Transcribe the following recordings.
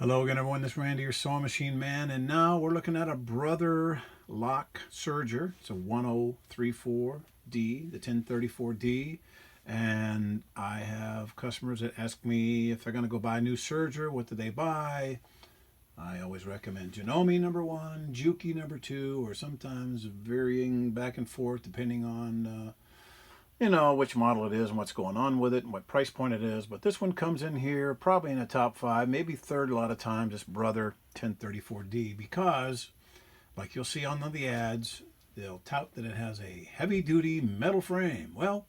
Hello again, everyone. This is Randy, your sewing machine man, and now we're looking at a brother lock serger. It's a 1034D, the 1034D, and I have customers that ask me if they're going to go buy a new serger, what do they buy? I always recommend Janome #1, Juki #2, or sometimes varying back and forth depending on which model it is and what's going on with it and what price point it is. But this one comes in here probably in the top 5, maybe third a lot of times, this brother 1034D, because like you'll see on the ads, they'll tout that it has a heavy duty metal frame. Well,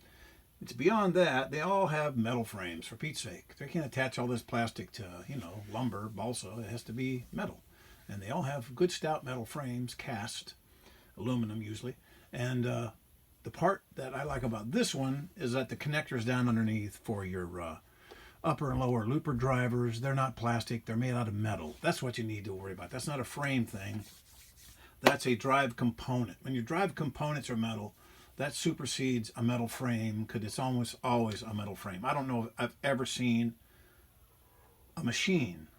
it's beyond that. They all have metal frames, for Pete's sake. They can't attach all this plastic to, lumber, balsa. It has to be metal. And they all have good stout metal frames, cast, aluminum usually. And the part that I like about this one is that the connectors down underneath for your upper and lower looper drivers, they're not plastic, they're made out of metal. That's what you need to worry about. That's not a frame thing. That's a drive component. When your drive components are metal, that supersedes a metal frame because it's almost always a metal frame. I don't know if I've ever seen a machine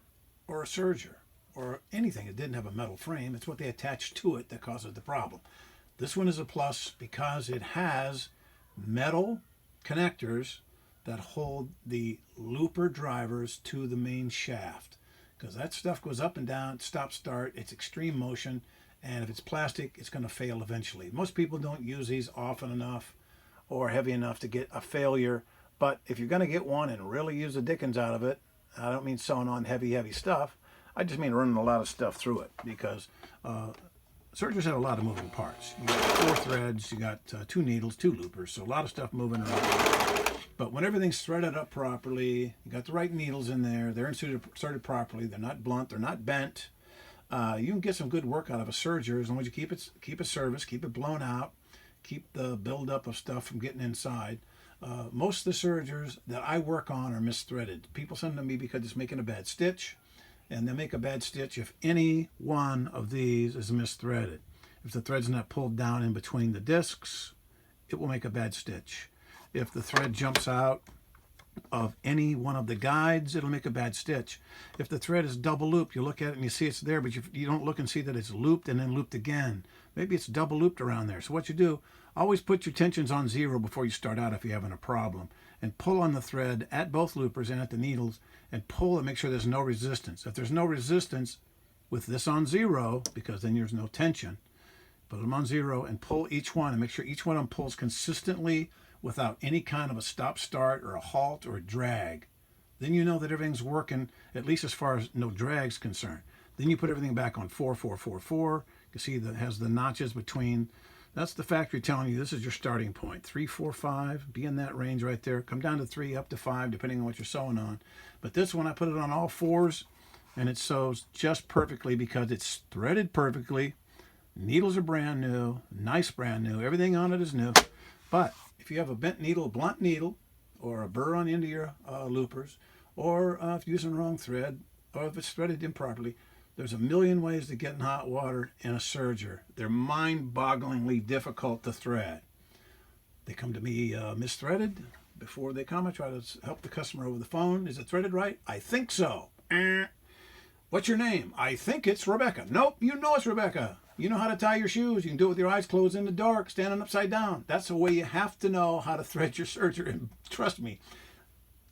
or a serger or anything that didn't have a metal frame. It's what they attach to it that causes the problem. This one is a plus because it has metal connectors that hold the looper drivers to the main shaft, because that stuff goes up and down, stop, start, it's extreme motion, and if it's plastic, it's going to fail eventually. Most people don't use these often enough or heavy enough to get a failure, but if you're going to get one and really use the dickens out of it, I don't mean sewing on heavy stuff, I just mean running a lot of stuff through it, because sergers have a lot of moving parts. You got 4 threads, you got 2 needles, 2 loopers, so a lot of stuff moving around. But when everything's threaded up properly, you got the right needles in there, they're inserted properly, they're not blunt, they're not bent. You can get some good work out of a serger as long as you keep it serviced, keep it blown out, keep the buildup of stuff from getting inside. Most of the sergers that I work on are misthreaded. People send them to me because it's making a bad stitch. And they'll make a bad stitch if any one of these is misthreaded. If the thread's not pulled down in between the discs, it will make a bad stitch. If the thread jumps out of any one of the guides, it'll make a bad stitch. If the thread is double looped, you look at it and you see it's there, but you don't look and see that it's looped and then looped again. Maybe it's double looped around there. So what you do, always put your tensions on 0 before you start out if you're having a problem. And pull on the thread at both loopers and at the needles, and pull and make sure there's no resistance. If there's no resistance with this on 0, because then there's no tension, put them on 0 and pull each one and make sure each one of them pulls consistently without any kind of a stop start or a halt or a drag. Then you know that everything's working, at least as far as no drag's concerned. Then you put everything back on 4, 4, 4, 4. You see that it has the notches between. That's the factory telling you this is your starting point. 3, 4, 5, be in that range right there. Come down to 3, up to 5, depending on what you're sewing on. But this one, I put it on all 4s, and it sews just perfectly because it's threaded perfectly. Needles are brand new, nice brand new. Everything on it is new. But if you have a bent needle, a blunt needle, or a burr on the end of your loopers, or if you're using the wrong thread, or if it's threaded improperly, there's a million ways to get in hot water in a serger. They're mind-bogglingly difficult to thread. They come to me misthreaded. Before they come, I try to help the customer over the phone. Is it threaded right? I think so. What's your name? I think it's Rebecca. Nope, you know it's Rebecca. You know how to tie your shoes. You can do it with your eyes closed in the dark, standing upside down. That's the way you have to know how to thread your serger. And trust me,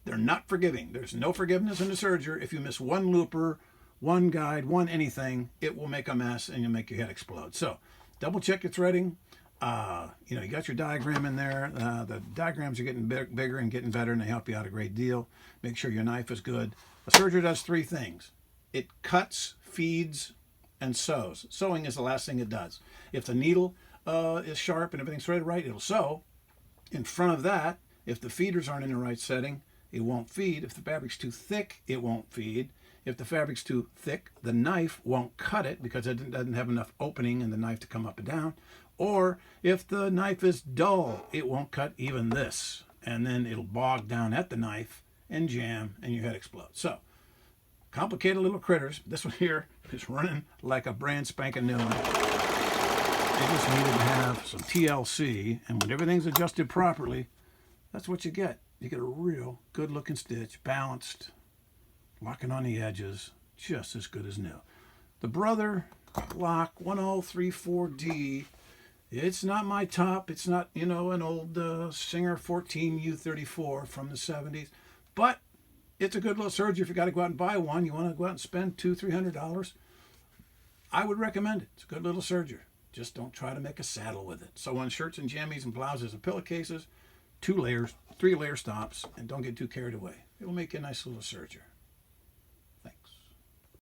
they're not forgiving. There's no forgiveness in the serger. If you miss one looper, one guide, one anything, it will make a mess and you'll make your head explode. So double check your threading. You got your diagram in there. The diagrams are getting bigger and getting better, and they help you out a great deal. Make sure your knife is good. A serger does 3 things. It cuts, feeds, and sews. Sewing is the last thing it does. If the needle is sharp and everything's threaded right, it'll sew. In front of that, if the feeders aren't in the right setting, it won't feed. If the fabric's too thick, it won't feed. If the fabric's too thick, the knife won't cut it because it doesn't have enough opening in the knife to come up and down. Or if the knife is dull, it won't cut even this. And then it'll bog down at the knife and jam and your head explodes. So, complicated little critters. This one here is running like a brand spanking new one. They just needed to have some TLC, and when everything's adjusted properly, that's what you get. You get a real good looking stitch, balanced, locking on the edges, just as good as new. The Brother Lock 1034D. It's not my top. It's not, an old Singer 14U34 from the 70s. But it's a good little Serger. If you got to go out and buy one, you want to go out and spend $200-300, I would recommend it. It's a good little Serger. Just don't try to make a saddle with it. So on shirts and jammies and blouses and pillowcases, 2 layers, 3 layer stops, and don't get too carried away. It'll make a nice little Serger.